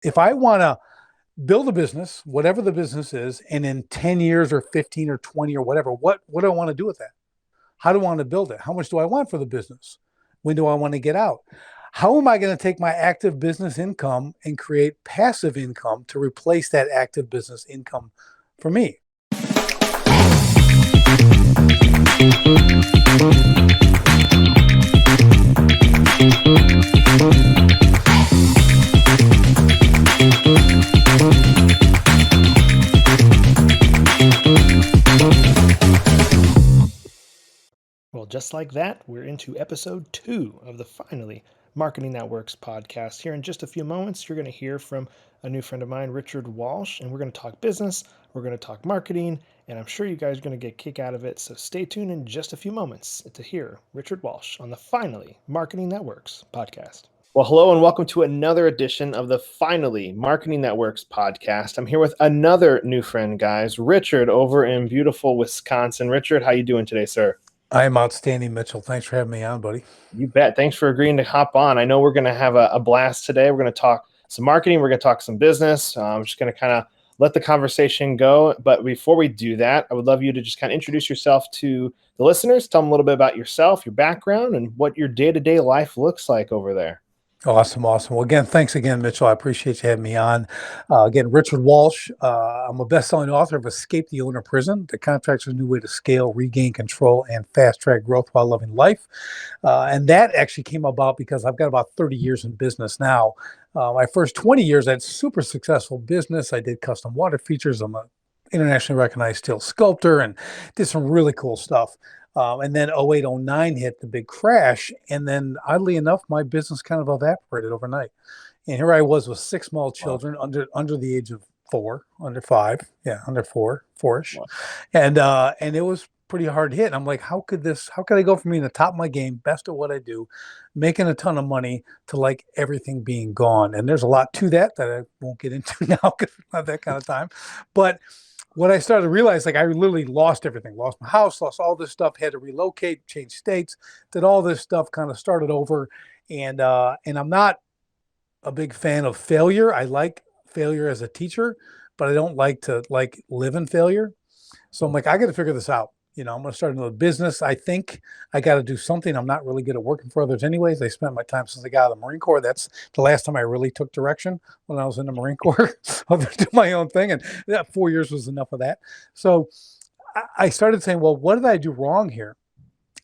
if I want to build a business, whatever the business is, and in 10 years or 15 or 20 or whatever, what do I want to do with that? How do I want to build it? How much do I want for the business? When do I want to get out? How am I going to take my active business income and create passive income to replace that active business income for me? Well, just like that, we're into episode 2 of the Finally Marketing That Works podcast. Here in just a few moments, you're going to hear from a new friend of mine, Richard Walsh, and we're going to talk business, we're going to talk marketing, and I'm sure you guys are going to get a kick out of it. So stay tuned in just a few moments to hear Richard Walsh on the Finally Marketing That Works podcast. Well, hello and welcome to another edition of the Finally Marketing That Works podcast. I'm here with another new friend, guys, Richard over in beautiful Wisconsin. Richard, how you doing today, sir? I am outstanding, Mitchell. Thanks for having me on, buddy. You bet. Thanks for agreeing to hop on. I know we're going to have a blast today. We're going to talk some marketing. We're going to talk some business. I'm just going to kind of let the conversation go. But before we do that, I would love you to just kind of introduce yourself to the listeners. Tell them a little bit about yourself, your background, and what your day-to-day life looks like over there. Awesome. Well, again, thanks again, Mitchell. I appreciate you having me on. Again, Richard Walsh. I'm a best-selling author of Escape the Owner Prison, The Contractor's New Way to Scale, Regain Control, and Fast-Track Growth While Loving Life. And that actually came about because I've got about 30 years in business now. My first 20 years, I had super successful business. I did custom water features. I'm an internationally recognized steel sculptor and did some really cool stuff. And then 08, 09 hit the big crash. And then oddly enough, my business kind of evaporated overnight. And here I was with 6 small children under the age of 4, under 5. Yeah, under 4-ish. Wow. And it was pretty hard hit. And I'm like, how could I go from being the top of my game, best at what I do, making a ton of money to like everything being gone? And there's a lot to that I won't get into now because it's not that kind of time. But what I started to realize, like I literally lost everything, lost my house, lost all this stuff, had to relocate, change states, did all this stuff, kind of started over. And I'm not a big fan of failure. I like failure as a teacher, but I don't like to like live in failure. So I'm like, I got to figure this out. I'm going to start another business. I think I got to do something. I'm not really good at working for others anyways. I spent my time since I got out of the Marine Corps. That's the last time I really took direction, when I was in the Marine Corps. I'll do my own thing. And that 4 years was enough of that. So I started saying, well, what did I do wrong here?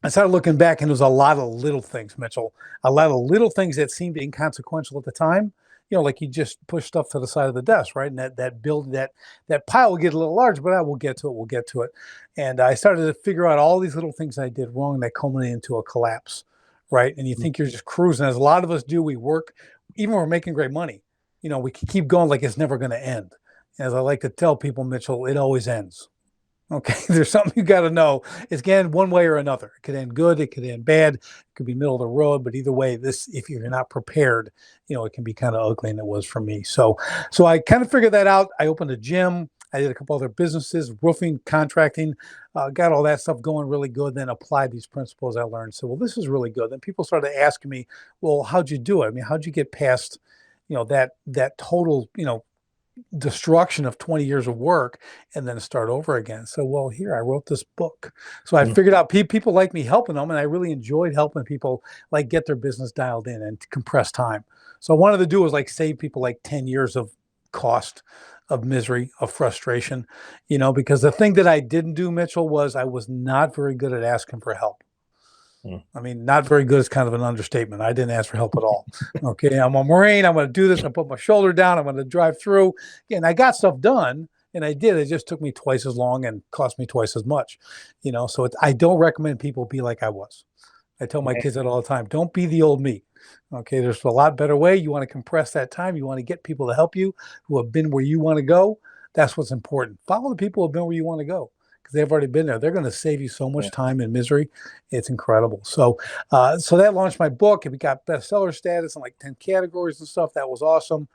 I started looking back, and there was a lot of little things, Mitchell, a lot of little things that seemed inconsequential at the time. Like you just push stuff to the side of the desk, right? And that pile will get a little large, but we'll get to it. And I started to figure out all these little things I did wrong that culminated into a collapse, right? And you think you're just cruising, as a lot of us do. We work, even when we're making great money, we can keep going like it's never going to end. As I like to tell people, Mitchell, it always ends. Okay, there's something you got to know. It's going to end one way or another. It could end good, it could end bad, it could be middle of the road, but either way, if you're not prepared, it can be kind of ugly, and it was for me. So I kind of figured that out. I opened a gym. I did a couple other businesses, roofing, contracting, got all that stuff going really good, then applied these principles I learned. So, well, this is really good. Then people started asking me, well, how'd you do it? I mean, how'd you get past, that total, destruction of 20 years of work and then start over again? So, well, here I wrote this book. So I figured out people like me helping them, and I really enjoyed helping people like get their business dialed in and compress time. So I wanted to do was like save people like 10 years of cost, of misery, of frustration, because the thing that I didn't do, Mitchell, was I was not very good at asking for help. I mean, not very good is kind of an understatement. I didn't ask for help at all. Okay, I'm a Marine. I'm going to do this. I put my shoulder down. I'm going to drive through. And I got stuff done, and I did. It just took me twice as long and cost me twice as much. So I don't recommend people be like I was. I tell my kids that all the time. Don't be the old me. Okay, there's a lot better way. You want to compress that time. You want to get people to help you who have been where you want to go. That's what's important. Follow the people who have been where you want to go, because they've already been there. They're going to save you so much time and misery. It's incredible. So that launched my book. It got bestseller status in like 10 categories and stuff. That was awesome.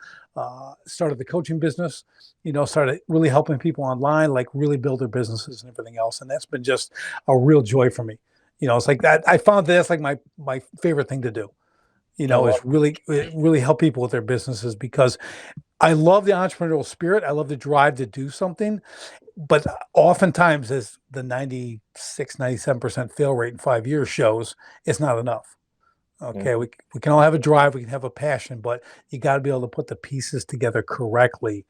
Started the coaching business, started really helping people online, like really build their businesses and everything else. And that's been just a real joy for me. It's like that. I found that's like my favorite thing to do, is really help people with their businesses, because I love the entrepreneurial spirit. I love the drive to do something, but oftentimes, as the 96, 97% fail rate in 5 years shows, it's not enough. Yeah. Okay, we can all have a drive, we can have a passion, but you got to be able to put the pieces together correctly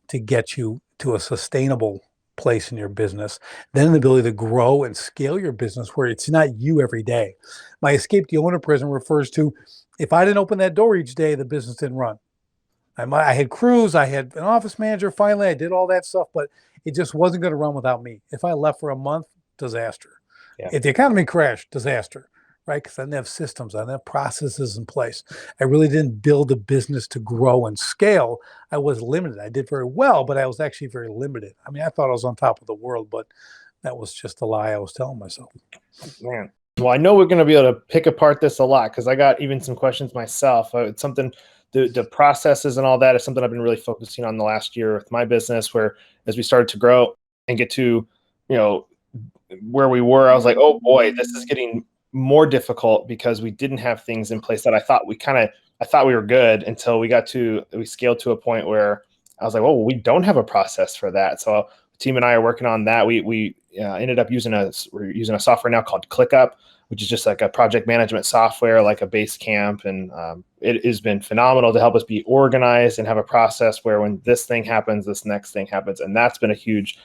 to get you to a sustainable place in your business. Then the ability to grow and scale your business where it's not you every day. My escape the owner prison refers to if I didn't open that door each day, the business didn't run. I had crews, I had an office manager. Finally, I did all that stuff, but it just wasn't going to run without me. If I left for a month, disaster. Yeah. If the economy crashed, disaster, right? Because I didn't have systems, I didn't have processes in place. I really didn't build a business to grow and scale. I was limited. I did very well, but I was actually very limited. I mean, I thought I was on top of the world, but that was just a lie I was telling myself. Man. Well, I know we're going to be able to pick apart this a lot because I got even some questions myself. It's something, the processes and all that is something I've been really focusing on the last year with my business, where as we started to grow and get to, you know, where we were, I was like, oh boy, this is getting more difficult because we didn't have things in place that I thought we were good until we scaled to a point where I was like, oh, we don't have a process for that. So the team and I are working on that. We ended up we're using a software now called ClickUp, which is just like a project management software, like a Basecamp. And it has been phenomenal to help us be organized and have a process where when this thing happens, this next thing happens. And that's been a huge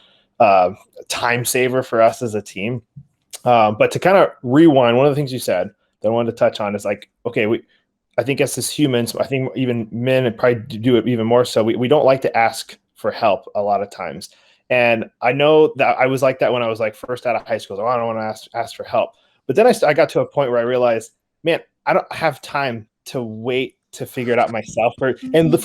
time saver for us as a team. But to kind of rewind, one of the things you said that I wanted to touch on is like, okay, I think as humans, I think even men probably do it even more so. We don't like to ask for help a lot of times. And I know that I was like that when I was like first out of high school. So I don't want to ask for help. But then I got to a point where I realized, man, I don't have time to wait to figure it out myself for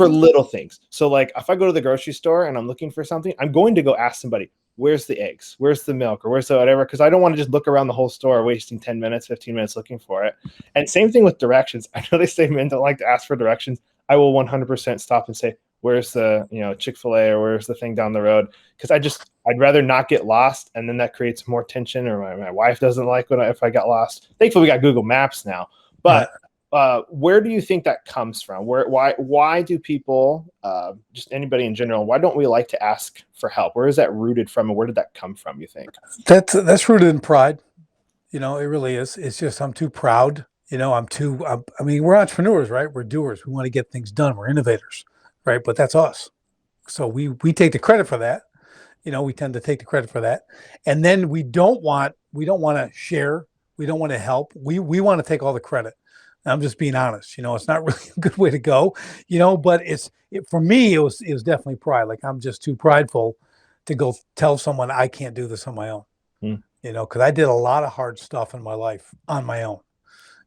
little things. So like if I go to the grocery store and I'm looking for something, I'm going to go ask somebody, where's the eggs? Where's the milk? Or where's the whatever? Because I don't want to just look around the whole store wasting 10 minutes, 15 minutes looking for it. And same thing with directions. I know they say men don't like to ask for directions. I will 100% stop and say, where's the, Chick-fil-A or where's the thing down the road? Because I'd rather not get lost. And then that creates more tension, or my wife doesn't like if I got lost. Thankfully, we got Google Maps now. But where do you think that comes from? Why do people, just anybody in general, why don't we like to ask for help? Where is that rooted from, and where did that come from, you think? That's rooted in pride. It really is. It's just I'm too proud. I mean, we're entrepreneurs, right? We're doers. We want to get things done. We're innovators, right? But that's us. So we take the credit for that. We tend to take the credit for that, and then we don't want to share. We don't want to help. We want to take all the credit. And I'm just being honest. It's not really a good way to go. But for me, it was definitely pride. Like I'm just too prideful to go tell someone I can't do this on my own. Hmm. Because I did a lot of hard stuff in my life on my own.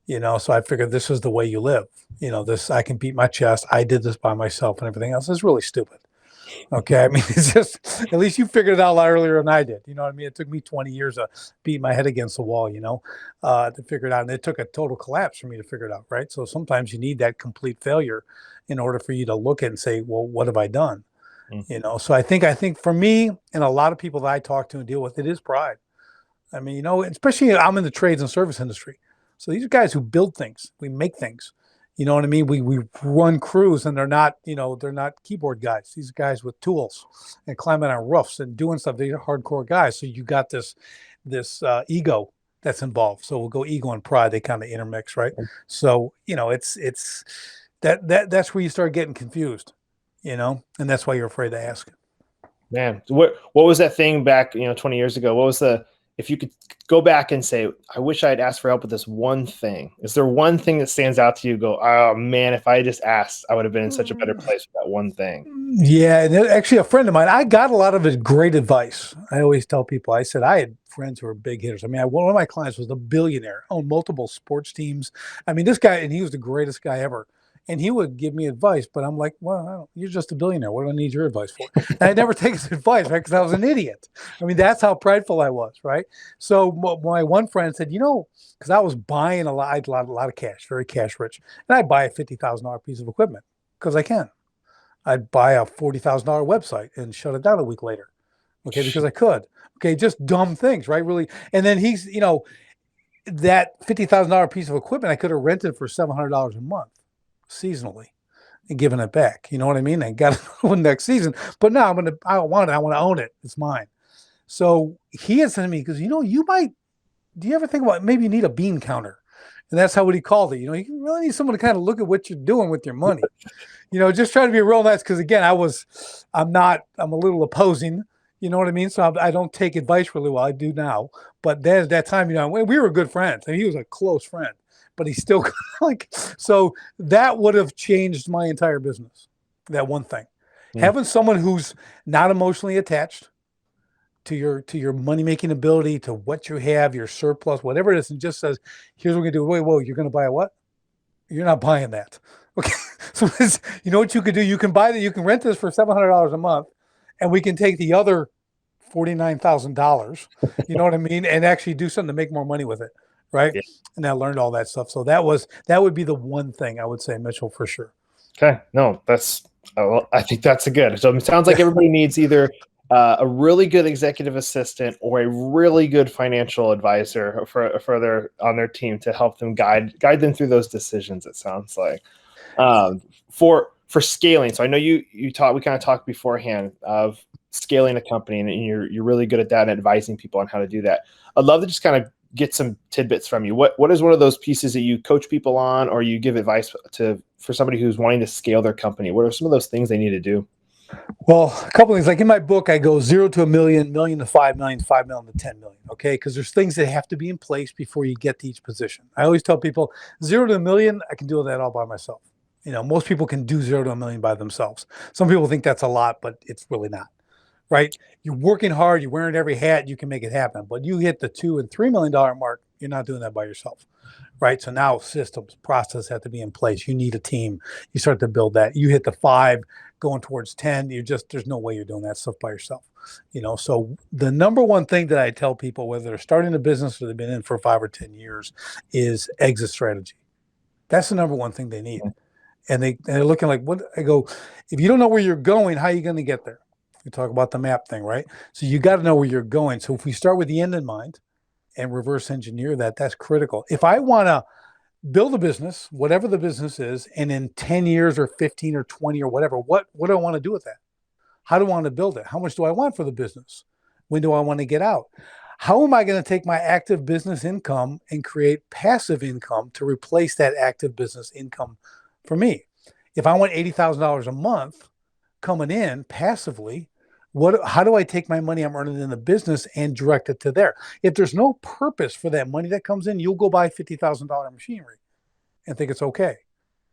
So I figured this is the way you live. This I can beat my chest. I did this by myself, and everything else is really stupid. Okay. I mean, it's just, at least you figured it out a lot earlier than I did. You know what I mean? It took me 20 years to beat my head against the wall, to figure it out. And it took a total collapse for me to figure it out. Right. So sometimes you need that complete failure in order for you to look at and say, well, what have I done? Mm-hmm. So I think for me and a lot of people that I talk to and deal with, it is pride. I mean, especially I'm in the trades and service industry. So these are guys who build things. We make things. You know what I mean? We run crews, and they're not keyboard guys. These are guys with tools and climbing on roofs and doing stuff. These are hardcore guys. So you got this ego that's involved. So we'll go ego and pride. They kind of intermix, right? So it's that's where you start getting confused, and that's why you're afraid to ask. Man, what was that thing back 20 years ago? What was if you could go back and say, I wish I had asked for help with this one thing? Is there one thing that stands out to you? Go, oh man, if I just asked, I would have been in such a better place with that one thing. Yeah, and actually, a friend of mine, I got a lot of his great advice. I always tell people, I said I had friends who were big hitters. I mean, one of my clients was a billionaire, owned multiple sports teams. I mean, this guy, and he was the greatest guy ever. And he would give me advice, but I'm like, well, you're just a billionaire. What do I need your advice for? And I never take his advice, right? Because I was an idiot. I mean, that's how prideful I was, right? So my one friend said, because I was buying a lot of cash, very cash rich, and I'd buy a $50,000 piece of equipment because I can. I'd buy a $40,000 website and shut it down a week later. Okay, because I could. Okay, just dumb things, right? Really. And then he's, that $50,000 piece of equipment I could have rented for $700 a month seasonally. and giving it back. You know what I mean? I got it next season, but now I want it. I want to own it. It's mine. So he had said to me, because, you might, do you ever think about maybe you need a bean counter? And that's how what he called it. You really need someone to kind of look at what you're doing with your money. Just trying to be real nice. Cause again, I'm a little opposing, you know what I mean? So I don't take advice really well. I do now, but there's that time, we were good friends and he was a close friend, but he's still like, so that would have changed my entire business. That one thing, Mm. having someone who's not emotionally attached to your money making ability, to what you have, your surplus, whatever it is, and just says, here's what we're gonna do. Wait, whoa, you're gonna buy a what? You're not buying that. Okay. So you know what you could do? You can buy that, you can rent this for $700 a month, and we can take the other $49,000, you know what I mean, and actually do something to make more money with it. Right. Yeah. And I learned all that stuff. So that would be the one thing I would say, Mitchell, for sure. Okay. No, well, I think that's a good. So it sounds like everybody needs either a really good executive assistant or a really good financial advisor on their team to help them guide them through those decisions. It sounds like for scaling. So I know we kind of talked beforehand of scaling a company, and you're really good at that and advising people on how to do that. I'd love to just kind of get some tidbits from you. What is one of those pieces that you coach people on, or you give advice for somebody who's wanting to scale their company? What are some of those things they need to do? Well, a couple of things. Like in my book, I go 0 to a million, million to 5 million, 5 million to 10 million. Okay. Because there's things that have to be in place before you get to each position. I always tell people 0 to a million, I can do that all by myself. Most people can do 0 to a million by themselves. Some people think that's a lot, but it's really not. Right. You're working hard, you're wearing every hat, you can make it happen. But you hit the $2 and $3 million mark, you're not doing that by yourself. Right. So now systems, process have to be in place. You need a team. You start to build that. You hit the 5, going towards 10. There's no way you're doing that stuff by yourself. So the number one thing that I tell people, whether they're starting a business or they've been in for 5 or 10 years, is exit strategy. That's the number one thing they need. And they're looking like, what? I go, if you don't know where you're going, how are you going to get there? We talk about the map thing, right? So you got to know where you're going. So if we start with the end in mind and reverse engineer that, that's critical. If I want to build a business, whatever the business is, and in 10 years or 15 or 20 or whatever, what do I want to do with that? How do I want to build it? How much do I want for the business? When do I want to get out? How am I going to take my active business income and create passive income to replace that active business income for me? If I want $80,000 a month coming in passively, how do I take my money I'm earning in the business and direct it to there? If there's no purpose for that money that comes in, you'll go buy $50,000 machinery and think it's okay,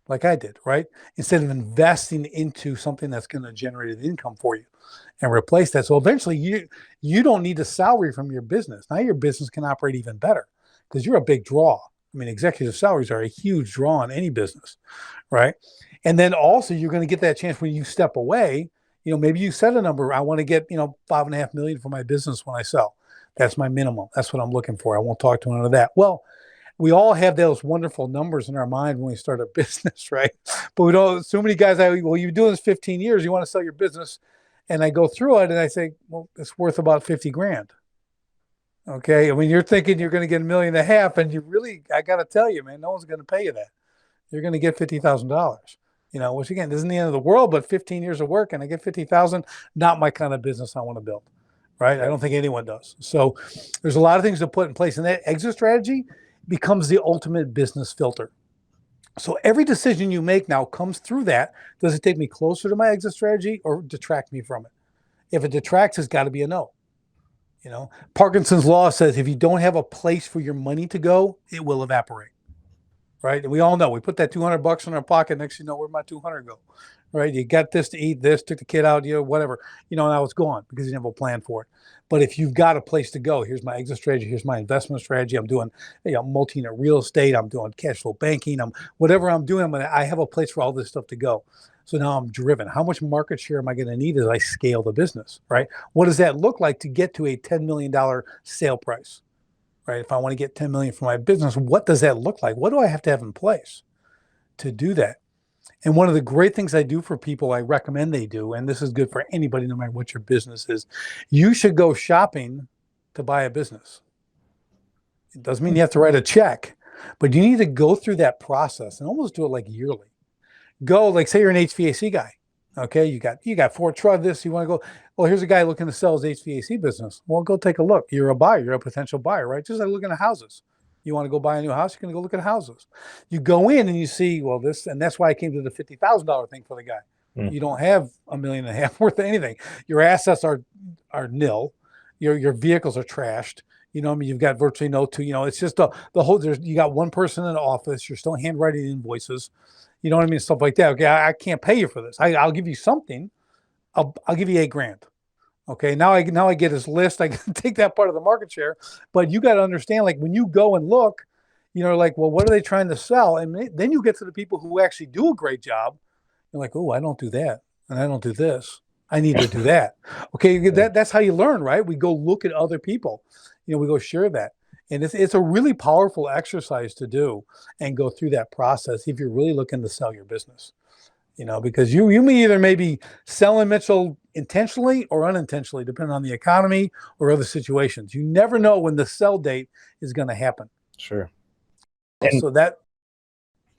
like I did, right? Instead of investing into something that's going to generate an income for you and replace that. So eventually you don't need a salary from your business. Now your business can operate even better because you're a big draw. I mean, executive salaries are a huge draw in any business, right? And then also you're going to get that chance when you step away. Maybe you set a number. I want to get, 5.5 million for my business when I sell. That's my minimum. That's what I'm looking for. I won't talk to none of that. Well, we all have those wonderful numbers in our mind when we start a business, right? But we don't. So many guys, you've doing this 15 years. You want to sell your business, and I go through it and I say, well, it's worth about 50 grand. Okay, I mean, you're thinking you're going to get 1.5 million, and I got to tell you, man, no one's going to pay you that. You're going to get $50,000. Which again isn't the end of the world, but 15 years of work and I get 50,000, not my kind of business I want to build. Right. I don't think anyone does. So there's a lot of things to put in place, and that exit strategy becomes the ultimate business filter. So every decision you make now comes through that. Does it take me closer to my exit strategy or detract me from it? If it detracts, it's got to be a no. Parkinson's law says if you don't have a place for your money to go, it will evaporate. Right. And we all know we put that $200 in our pocket. Next, where'd my 200 go? Right. You got this to eat, this, took the kid out, whatever, now it's gone because you never have a plan for it. But if you've got a place to go, here's my exit strategy. Here's my investment strategy. I'm doing, multi-unit real estate. I'm doing cash flow banking. Whatever I'm doing, I have a place for all this stuff to go. So now I'm driven. How much market share am I going to need as I scale the business? Right. What does that look like to get to a $10 million sale price? Right? If I want to get 10 million for my business, what does that look like? What do I have to have in place to do that? And one of the great things I do for people, I recommend they do, and this is good for anybody, no matter what your business is, you should go shopping to buy a business. It doesn't mean you have to write a check, but you need to go through that process and almost do it like yearly. go, like say you're an HVAC guy. Okay, you got four truck this, you want to go, well, here's a guy looking to sell his HVAC business. Well, go take a look. You're a buyer, you're a potential buyer, right? Just like looking at houses. You want to go buy a new house, you're gonna go look at houses. You go in and you see, well, this, and that's why I came to the $50,000 thing for the guy. Mm. You don't have $1.5 million worth of anything. Your assets are nil. Your vehicles are trashed. You know, what I mean, you've got virtually no two. You know, it's just the whole. There's you got one person in the office. You're still handwriting invoices. You know what I mean? Stuff like that. Okay, I can't pay you for this. I'll give you something. I'll give you $8,000. Okay, now I get his list. I can take that part of the market share. But you got to understand, like when you go and look, you know, like, well, what are they trying to sell? And then you get to the people who actually do a great job. You're like, oh, I don't do that, and I don't do this. I need to do that. Okay, that's how you learn, right? We go look at other people. You know, we go share that, and it's a really powerful exercise to do and go through that process if you're really looking to sell your business. You know, because you may either maybe selling Mitchell intentionally or unintentionally, depending on the economy or other situations. You never know when the sell date is going to happen. Sure. So that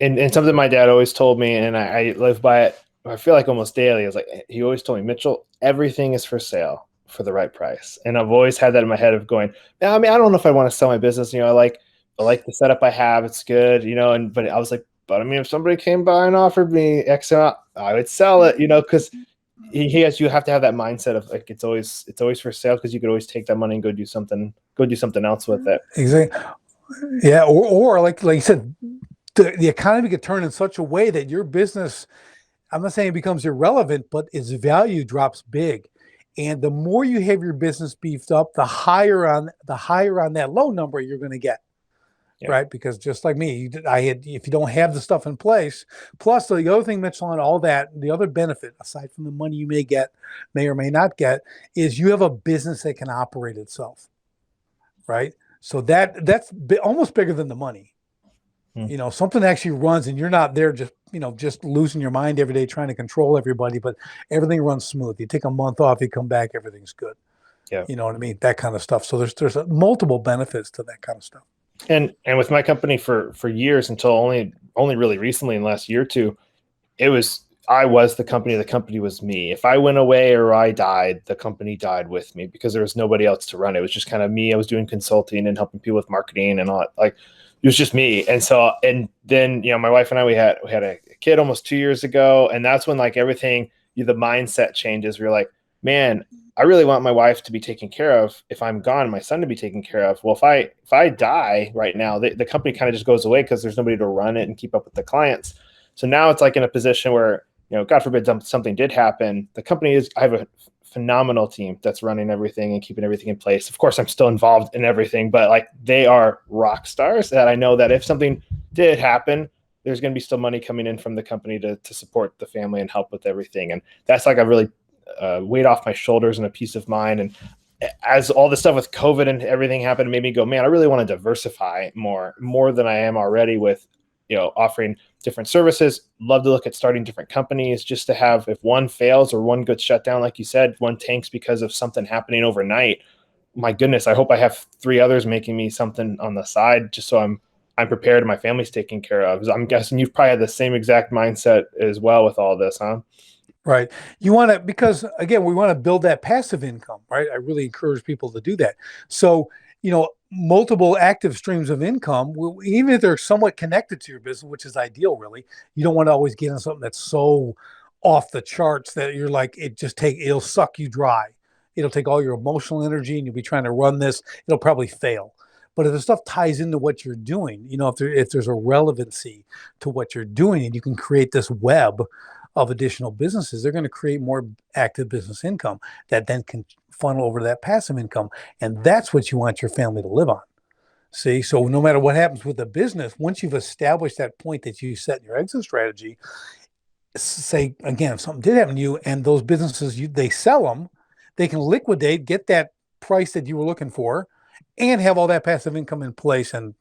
and something my dad always told me, and I live by it, I feel like almost daily, is like he always told me, Mitchell, everything is for sale for the right price. And I've always had that in my head of going, I mean, I don't know if I want to sell my business. You know, I like the setup I have. It's good, you know, but I was like, but I mean, if somebody came by and offered me X amount, I would sell it, you know, because you have to have that mindset of like it's always for sale, because you could always take that money and go do something else with it. exactly. Yeah, or like you said, the economy could turn in such a way that your business, I'm not saying it becomes irrelevant, but its value drops big. And the more you have your business beefed up, the higher on that low number you're going to get. Yeah. Right? Because just like me, if you don't have the stuff in place, plus the other thing, Mitchell, on all that, the other benefit, aside from the money you may or may not get, is you have a business that can operate itself. Right? So that's almost bigger than the money. You know, something actually runs and you're not there just losing your mind every day trying to control everybody, but everything runs smooth. You take a month off, you come back, everything's good. Yeah. You know what I mean? That kind of stuff. So there's multiple benefits to that kind of stuff. And with my company for years, until only really recently in the last year or two, I was the company was me. If I went away or I died, the company died with me, because there was nobody else to run it. It was just kind of me. I was doing consulting and helping people with marketing and all, like it was just me. And so, and then, you know, my wife and I, we had a kid almost 2 years ago. And that's when like everything, the mindset changes. We're like, man, I really want my wife to be taken care of. If I'm gone, my son to be taken care of. Well, if I die right now, the company kind of just goes away because there's nobody to run it and keep up with the clients. So now it's like in a position where, you know, God forbid something did happen. I have a phenomenal team that's running everything and keeping everything in place. Of course, I'm still involved in everything, but like they are rock stars that I know that if something did happen, there's going to be still money coming in from the company to support the family and help with everything. And that's like a really weight off my shoulders and a peace of mind. And as all the stuff with COVID and everything happened, it made me go, man, I really want to diversify more than I am already with, you know, offering different services. Love to look at starting different companies just to have, if one fails or one gets shut down, like you said, one tanks because of something happening overnight. My goodness, I hope I have 3 others making me something on the side, just so I'm prepared and my family's taken care of. I'm guessing you've probably had the same exact mindset as well with all this, huh? Right. You want to, because again, we want to build that passive income, right? I really encourage people to do that. So, you know, multiple active streams of income, even if they're somewhat connected to your business, which is ideal, really. You don't want to always get in something that's so off the charts that you're like, it'll suck you dry. It'll take all your emotional energy and you'll be trying to run this. It'll probably fail. But if the stuff ties into what you're doing, you know, if there's a relevancy to what you're doing and you can create this web of additional businesses, they're going to create more active business income that then can funnel over to that passive income. And that's what you want your family to live on. See, so no matter what happens with the business, once you've established that point that you set in your exit strategy, say again, if something did happen to you and those businesses, they sell them, they can liquidate, get that price that you were looking for, and have all that passive income in place. And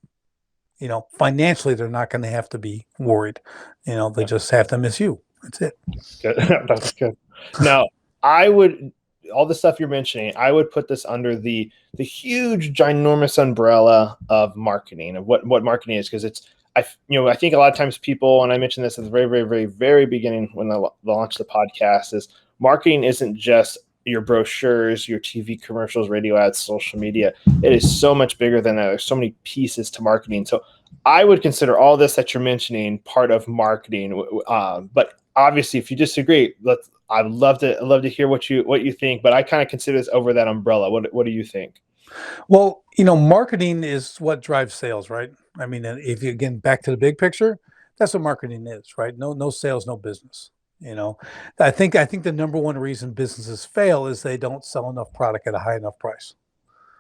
you know, financially, they're not going to have to be worried. You know, they just have to miss you. That's it. Good. That's good. Now, all the stuff you're mentioning, I would put this under the huge, ginormous umbrella of marketing, of what marketing is, because I think a lot of times people, and I mentioned this at the very, very, very, very beginning when I launched the podcast, is marketing isn't just your brochures, your TV commercials, radio ads, social media. It is so much bigger than that. There's so many pieces to marketing. So I would consider all this that you're mentioning part of marketing. But obviously, if you disagree, I'd love to hear what you think. But I kind of consider this over that umbrella. What do you think? Well, marketing is what drives sales, right? I mean, and if you again back to the big picture, that's what marketing is, right? No sales, no business. You know, I think the number one reason businesses fail is they don't sell enough product at a high enough price.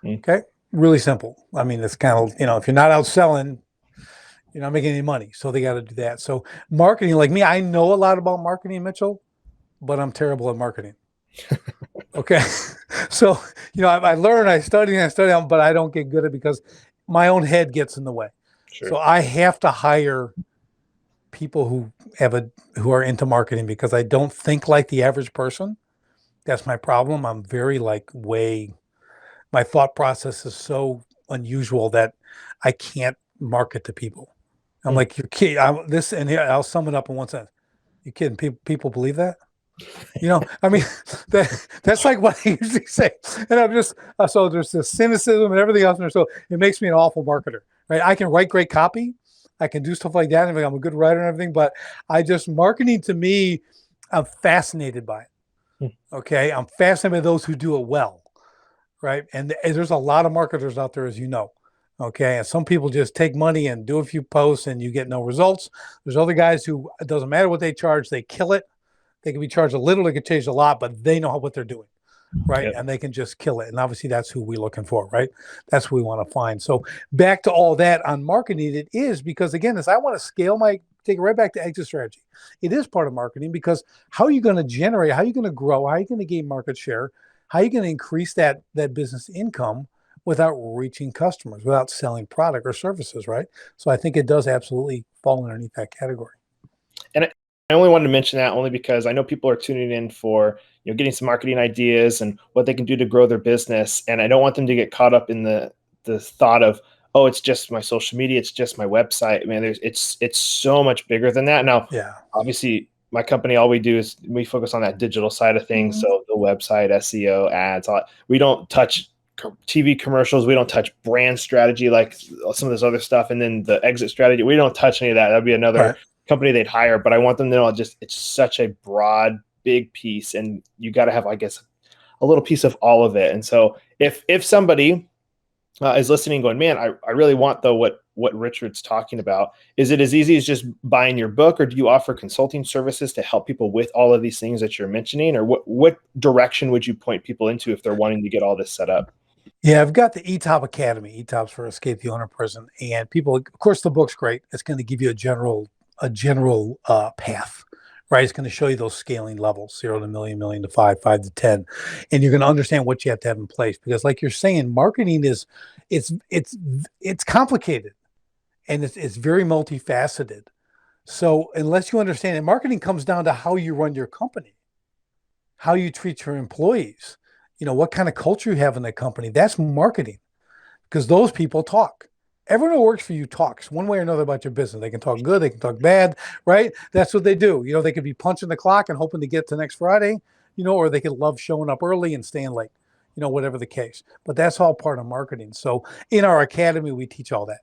Mm. Okay, really simple. I mean, it's kind of if you're not out selling, you're not making any money. So they got to do that. So marketing, like me, I know a lot about marketing, Mitchell, but I'm terrible at marketing. Okay. So, I learn, I study, but I don't get good at it because my own head gets in the way. Sure. So I have to hire people who are into marketing because I don't think like the average person. That's my problem. I'm very my thought process is so unusual that I can't market to people. I'm Mm. like, you're kidding. And here, I'll sum it up in one sentence. You kidding? People believe that? I mean, that's like what I usually say. And I'm just, so there's this cynicism and everything else in there. So it makes me an awful marketer, right? I can write great copy. I can do stuff like that. And I'm a good writer and everything, but marketing to me, I'm fascinated by it. Mm. Okay. I'm fascinated by those who do it well. Right. And there's a lot of marketers out there, as you know. Okay. And some people just take money and do a few posts and you get no results. There's other guys who, it doesn't matter what they charge, they kill it. They can be charged a little, they can change a lot, but they know what they're doing, right? Yep. And they can just kill it. And obviously, that's who we're looking for, right? That's who we want to find. So back to all that on marketing, it is because again, as I want to scale take it right back to exit strategy. It is part of marketing because how are you going to generate? How are you going to grow? How are you going to gain market share? How are you going to increase that business income without reaching customers, without selling product or services, right? So I think it does absolutely fall underneath that category. And I only wanted to mention that only because I know people are tuning in for getting some marketing ideas and what they can do to grow their business, and I don't want them to get caught up in the thought of, oh, it's just my social media, it's just my website. Man, it's so much bigger than that. Now, Yeah. obviously, my company, all we do is we focus on that digital side of things. Mhm. So the website, SEO, ads, we don't touch TV commercials. We don't touch brand strategy like some of this other stuff. And then the exit strategy, we don't touch any of that. That'd be another Right. company they'd hire. But I want them to know it's such a broad, big piece. And you got to have, I guess, a little piece of all of it. And so if somebody is listening going, man, I really want though what Richard's talking about. Is it as easy as just buying your book, or do you offer consulting services to help people with all of these things that you're mentioning? Or what direction would you point people into if they're wanting to get all this set up? Yeah, I've got the ETOP Academy. ETOP's for Escape the Owner Prison, and people, of course, the book's great. It's going to give you a general path, right? It's going to show you those scaling levels: 0 to million, million to 5, 5 to 10, and you're going to understand what you have to have in place. Because, like you're saying, marketing it's complicated and it's very multifaceted. So unless you understand it, marketing comes down to how you run your company, how you treat your employees, what kind of culture you have in the company. That's marketing because those people talk. Everyone who works for you talks one way or another about your business. They can talk good, they can talk bad, right? That's what they do. They could be punching the clock and hoping to get to next Friday, or they could love showing up early and staying late, whatever the case. But that's all part of marketing. So in our academy, we teach all that.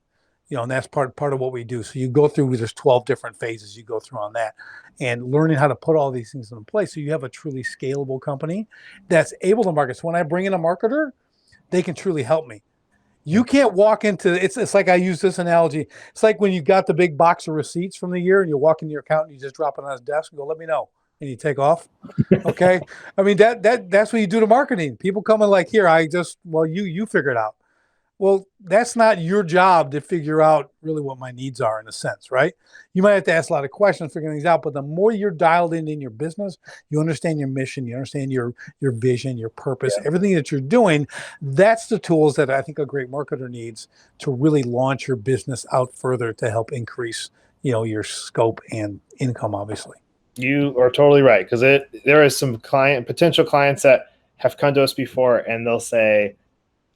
And that's part of what we do. So you go through, there's 12 different phases you go through on that and learning how to put all these things in place. So you have a truly scalable company that's able to market. So when I bring in a marketer, they can truly help me. You can't walk into it's like I use this analogy. It's like when you got the big box of receipts from the year and you walk into your accountant, you just drop it on his desk and go, let me know. And you take off. Okay. I mean, that's what you do to marketing. People come in like, here, you figure it out. Well, that's not your job to figure out really what my needs are in a sense, right? You might have to ask a lot of questions, figuring things out, but the more you're dialed in your business, you understand your mission, you understand your vision, your purpose, Yeah. everything that you're doing, that's the tools that I think a great marketer needs to really launch your business out further to help increase, your scope and income, obviously. You are totally right, because there is some potential clients that have come to us before, and they'll say,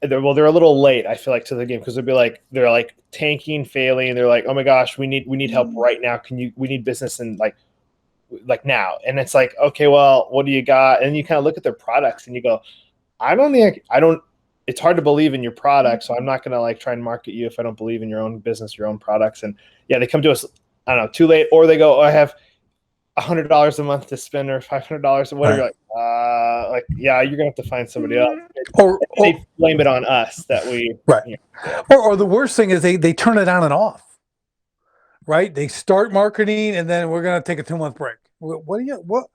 they're a little late, I feel like, to the game, because they're like tanking, failing, and they're like, oh my gosh, we need help right now. We need business and like now. And it's like, okay, well, what do you got? And you kind of look at their products and you go, I don't it's hard to believe in your product, so I'm not gonna like try and market you if I don't believe in your own business, your own products. And yeah, they come to us, I don't know, too late, or they go, oh, I have $100 a month to spend or $500 or whatever. Right. Like, yeah, you're gonna have to find somebody else. And Or they blame it on us that we, right. you know, Or the worst thing is they turn it on and off. Right? They start marketing and then we're going to take a 2 month break. What do you what?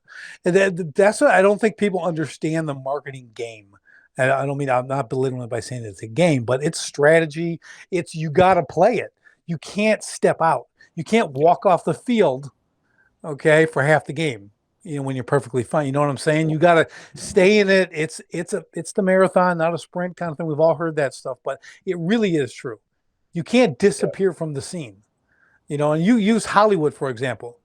And that's what I don't think people understand the marketing game. And I don't mean I'm not belittling it by saying it's a game, but it's strategy. It's you got to play it. You can't step out. You can't walk off the field, okay, for half the game. When you're perfectly fine. You know what I'm saying? You got to stay in it. It's the marathon, not a sprint kind of thing. We've all heard that stuff, but it really is true. You can't disappear from the scene. And you use Hollywood, for example.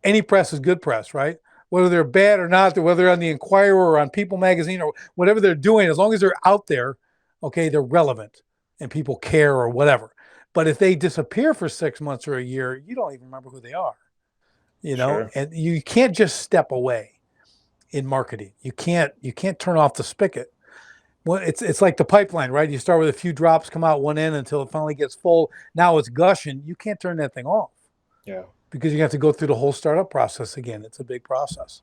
Any press is good press, right? Whether they're bad or not, whether they're on the Inquirer or on People magazine or whatever they're doing, as long as they're out there, okay, they're relevant and people care or whatever. But if they disappear for 6 months or a year, you don't even remember who they are, sure. and you can't just step away in marketing. You can't turn off the spigot. Well, it's like the pipeline, right? You start with a few drops, come out one end until it finally gets full. Now it's gushing. You can't turn that thing off. Yeah. Because you have to go through the whole startup process again. It's a big process.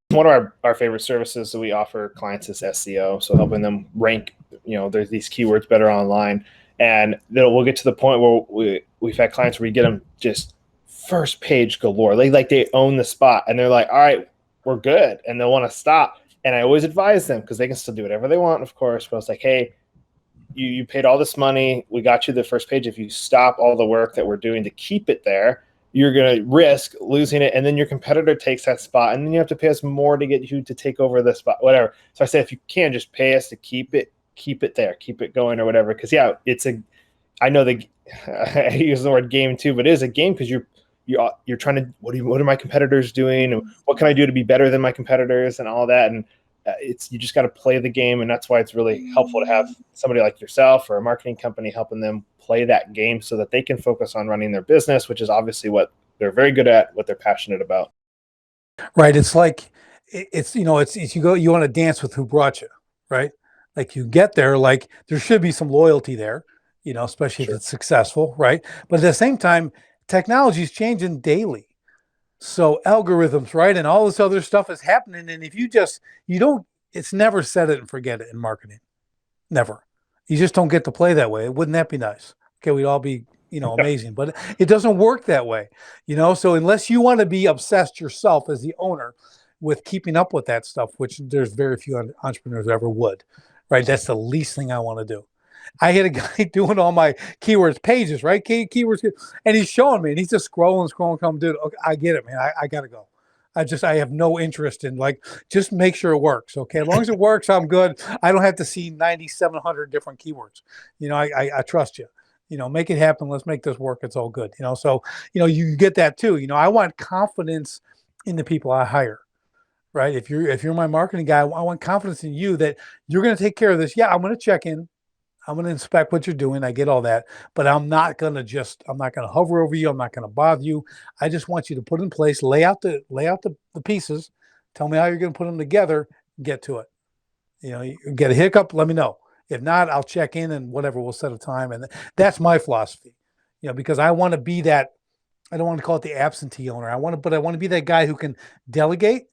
One of our favorite services that we offer clients is SEO. So helping them rank, there's these keywords better online. And then we'll get to the point where we've had clients where we get them just first page galore. Like they own the spot and they're like, all right, we're good. And they'll want to stop. And I always advise them, because they can still do whatever they want, of course. But it's like, hey, you paid all this money. We got you the first page. If you stop all the work that we're doing to keep it there, you're going to risk losing it. And then your competitor takes that spot. And then you have to pay us more to get you to take over the spot, whatever. So I say, if you can, just pay us to keep it there, keep it going or whatever. Because, yeah, I know I use the word game too, but it is a game because you're trying to, what are my competitors doing? What can I do to be better than my competitors and all that? And you just got to play the game. And that's why it's really helpful to have somebody like yourself or a marketing company helping them play that game so that they can focus on running their business, which is obviously what they're very good at, what they're passionate about. Right. It's like, it's you want to dance with who brought you, right? Like you get there, like there should be some loyalty there, especially if Sure. it's successful, right? But at the same time, technology is changing daily. So algorithms, right? And all this other stuff is happening. And if it's never set it and forget it in marketing. Never. You just don't get to play that way. Wouldn't that be nice? Okay, we'd all be, amazing, but it doesn't work that way, So unless you want to be obsessed yourself as the owner with keeping up with that stuff, which there's very few entrepreneurs ever would, right? That's the least thing I want to do. I had a guy doing all my keywords pages, right? Keywords, and he's showing me, and he's just scrolling, come, dude. Okay, I get it, man. I gotta go. I have no interest in just make sure it works. Okay. As long as it works, I'm good. I don't have to see 9,700 different keywords. I trust you, make it happen. Let's make this work. It's all good. So, you get that too. I want confidence in the people I hire, right? If you're my marketing guy, I want confidence in you that you're going to take care of this. Yeah. I'm going to check in. I'm going to inspect what you're doing. I get all that, but I'm not going to hover over you. I'm not going to bother you. I just want you to put in place, lay out the pieces, tell me how you're going to put them together, get to it. You get a hiccup, let me know. If not, I'll check in and whatever, we'll set a time. And that's my philosophy, because I want to be that, I don't want to call it the absentee owner. I want to be that guy who can delegate,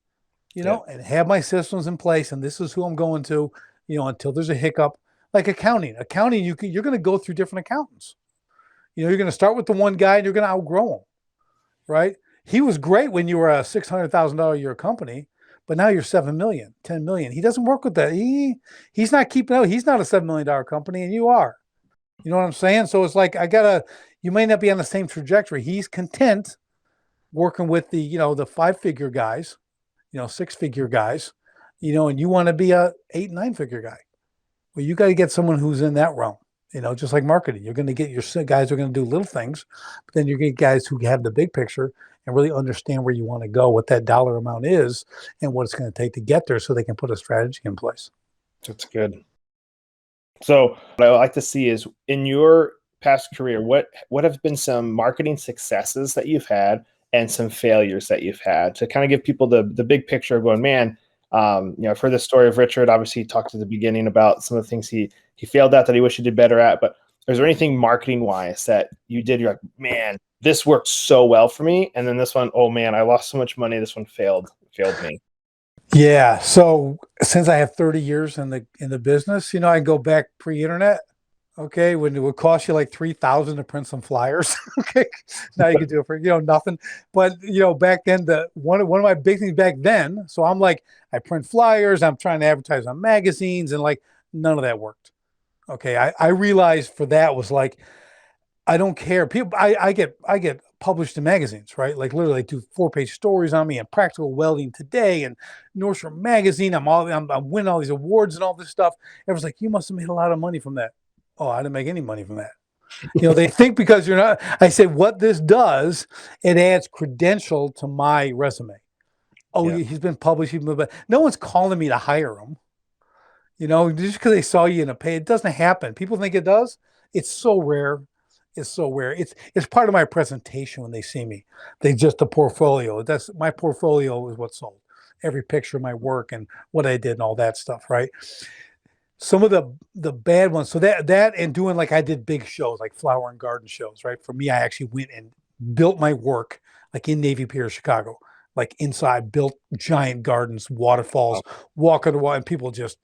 and have my systems in place. And this is who I'm going to, until there's a hiccup. Like accounting, you're going to go through different accountants. You're going to start with the one guy and you're going to outgrow him, right? He was great when you were a $600,000 a year company, but now you're 7 million, 10 million. He doesn't work with that. He's not keeping up. He's not a $7 million company and you are. You know what I'm saying? So it's like, you may not be on the same trajectory. He's content working with the 5-figure guys, 6-figure guys, and you want to be a 8, 9-figure guy. Well, you got to get someone who's in that realm, just like marketing. You're going to get your guys who are going to do little things, but then you get guys who have the big picture and really understand where you want to go, what that dollar amount is, and what it's going to take to get there so they can put a strategy in place. That's good. So what I would like to see is in your past career, what have been some marketing successes that you've had and some failures that you've had to kind of give people the big picture of going, man, I've heard the story of Richard. Obviously, he talked at the beginning about some of the things he failed at that he wish he did better at. But is there anything marketing wise that you did? You're like, man, this worked so well for me, and then this one, oh man, I lost so much money. This one failed me. Yeah. So since I have 30 years in the business, I go back pre-internet. Okay, when it would cost you like 3,000 to print some flyers. Okay, now you can do it for nothing. But back then, the one of my big things back then. So I'm like, I print flyers. I'm trying to advertise on magazines, and like none of that worked. Okay, I realized for that was like I don't care. People, I get published in magazines, right? Like literally, they do 4-page stories on me and Practical Welding Today and Nordstrom Magazine. I'm winning all these awards and all this stuff. Everyone's like, you must have made a lot of money from that. Oh, I didn't make any money from that. They think because you're not. I said what this does, it adds credential to my resume. Oh, Yeah. he's been published, but no one's calling me to hire him. Just because they saw you in a pay, it doesn't happen. People think it does. It's so rare. It's so rare. It's part of my presentation when they see me. They just the portfolio. That's my portfolio is what sold. Every picture of my work and what I did and all that stuff, right? Some of the bad ones. So that and doing like I did big shows like flower and garden shows, right? For me, I actually went and built my work like in Navy Pier, Chicago, like inside, built giant gardens, waterfalls, walking the wall, and people just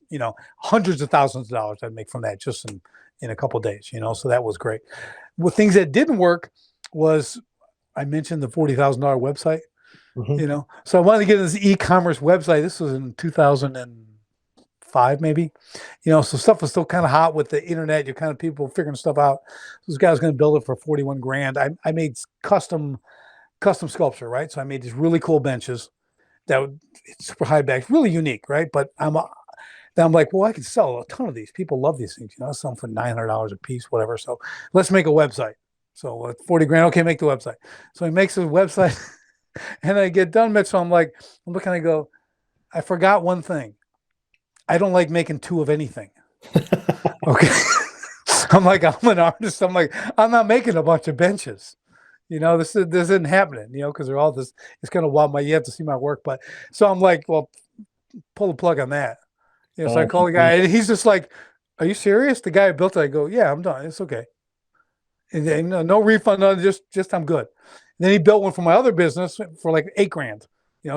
hundreds of thousands of dollars I'd make from that just in a couple of days, So that was great. Well, things that didn't work was I mentioned the $40,000 website, Mhm. So I wanted to get this e-commerce website. This was in 2005, maybe. So stuff was still kind of hot with the internet. You're kind of people figuring stuff out. This guy was going to build it for 41 grand. I made custom sculpture, right? So I made these really cool benches that would super high backs, really unique, right? But then I'm like, well, I could sell a ton of these. People love these things, I sell them for $900 a piece, whatever. So let's make a website. So 40 grand, okay, make the website. So he makes his website and I get done, Mitch. So I'm like, I'm looking, I go, I forgot one thing. I don't like making two of anything. Okay. I'm like, I'm an artist. I'm like, I'm not making a bunch of benches. This isn't happening, because they're all this, it's kind of wild. You have to see my work. But so I'm like, well, pull the plug on that. So I Oh, call the guy and he's just like, are you serious? The guy who built it, I go, yeah, I'm done. It's okay. And then, no refund, no, just I'm good. And then he built one for my other business for like 8 grand.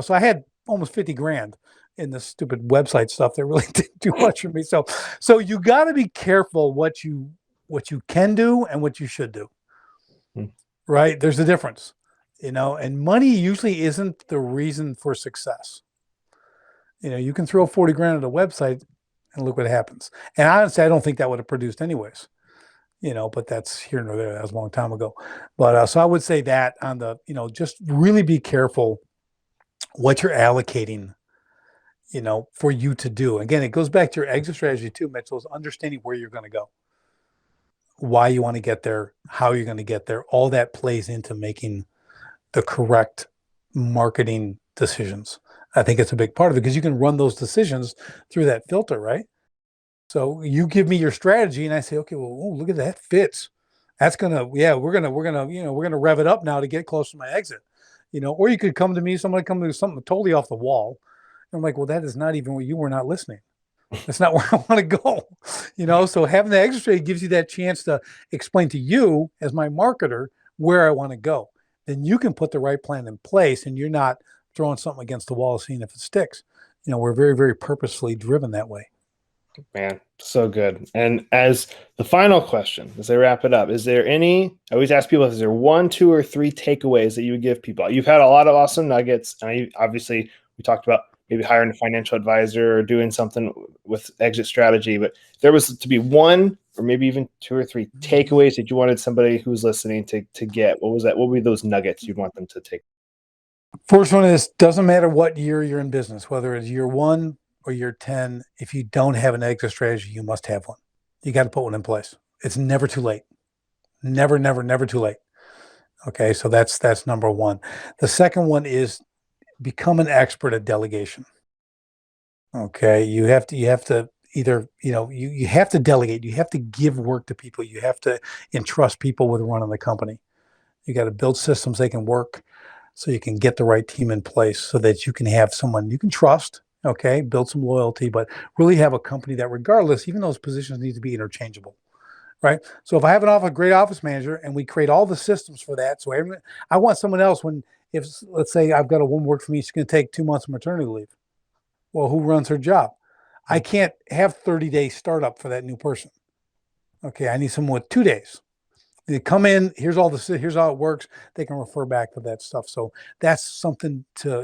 So I had almost 50 grand in this stupid website stuff that really didn't do much for me. So you got to be careful what you can do and what you should do. Hmm. Right? There's a difference. And money usually isn't the reason for success. You can throw 40 grand at a website and look what happens. And honestly, I don't think that would have produced anyways. But that's here nor there. That was a long time ago. But so I would say that on the, just really be careful what you're allocating, for you to do. Again, it goes back to your exit strategy too, Mitchell, is understanding where you're going to go, why you want to get there, how you're going to get there. All that plays into making the correct marketing decisions. I think it's a big part of it because you can run those decisions through that filter, right? So you give me your strategy and I say, okay, well, look at that fits. That's gonna, yeah, we're gonna rev it up now to get close to my exit. Or you could come to me, somebody come to me something totally off the wall. And I'm like, well, that is not even what you were not listening. That's not where I want to go. So having the exit strategy gives you that chance to explain to you as my marketer where I want to go. Then you can put the right plan in place and you're not throwing something against the wall, seeing if it sticks. We're very, very purposefully driven that way. Man, so good. And as the final question, as I wrap it up, is there any, I always ask people, is there one, two, or three takeaways that you would give people? You've had a lot of awesome nuggets. And obviously, we talked about maybe hiring a financial advisor or doing something with exit strategy. But if there was to be one or maybe even two or three takeaways that you wanted somebody who's listening to get, what was that? What would be those nuggets you'd want them to take? First one is doesn't matter what year you're in business, whether it's year 1 or year 10. If you don't have an exit strategy, you must have one. You got to put one in place. It's never too late. Never, never, never too late. Okay, so that's number one. The second one is become an expert at delegation. Okay, you have to either, you have to delegate, you have to give work to people, you have to entrust people with running the company. You got to build systems they can work so you can get the right team in place so that you can have someone you can trust, okay, build some loyalty, but really have a company that regardless, even those positions need to be interchangeable, right? So if I have a great office manager and we create all the systems for that, so I want someone else if let's say I've got a woman work for me, she's going to take 2 months of maternity leave. Well, who runs her job? I can't have 30-day startup for that new person. Okay, I need someone with 2 days. They come in, here's how it works. They can refer back to that stuff. So that's something to,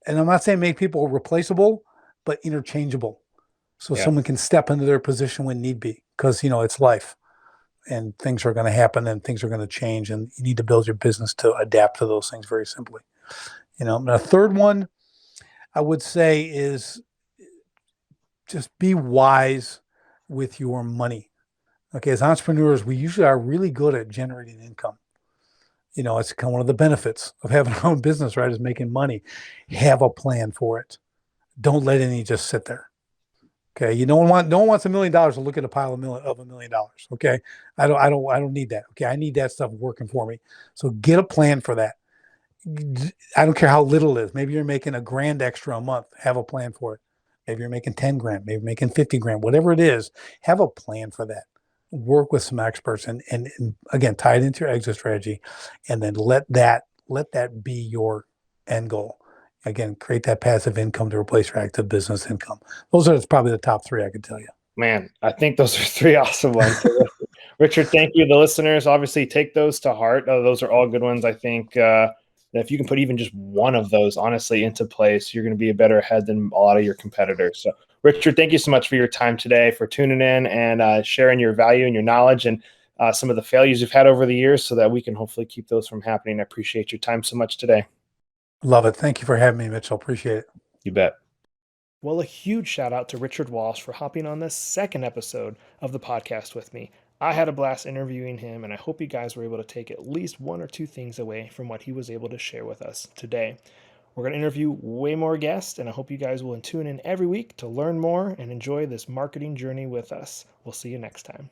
and I'm not saying make people replaceable, but interchangeable. So Yeah. someone can step into their position when need be, because it's life and things are going to happen and things are going to change, and you need to build your business to adapt to those things very simply. And a third one I would say is just be wise with your money. Okay, as entrepreneurs, we usually are really good at generating income. It's kind of one of the benefits of having our own business, right? Is making money. Have a plan for it. Don't let any just sit there. Okay, no one wants $1 million to look at a pile of $1 million. Okay, I don't need that. Okay, I need that stuff working for me. So get a plan for that. I don't care how little it is. Maybe you're making $1,000 extra a month. Have a plan for it. Maybe you're making 10 grand. Maybe you're making 50 grand. Whatever it is, have a plan for that. Work with some experts and again, tie it into your exit strategy, and then let that be your end goal. Again, create that passive income to replace your active business income. Those are probably the top three I could tell you. Man, I think those are three awesome ones. Richard, thank you. The listeners, obviously take those to heart. Those are all good ones. I think that if you can put even just one of those honestly into place, you're going to be a better ahead than a lot of your competitors. So Richard, thank you so much for your time today, for tuning in and sharing your value and your knowledge and some of the failures you've had over the years so that we can hopefully keep those from happening. I appreciate your time so much today. Love it. Thank you for having me, Mitchell. Appreciate it. You bet. Well, a huge shout out to Richard Walsh for hopping on this second episode of the podcast with me. I had a blast interviewing him, and I hope you guys were able to take at least one or two things away from what he was able to share with us today. We're going to interview way more guests, and I hope you guys will tune in every week to learn more and enjoy this marketing journey with us. We'll see you next time.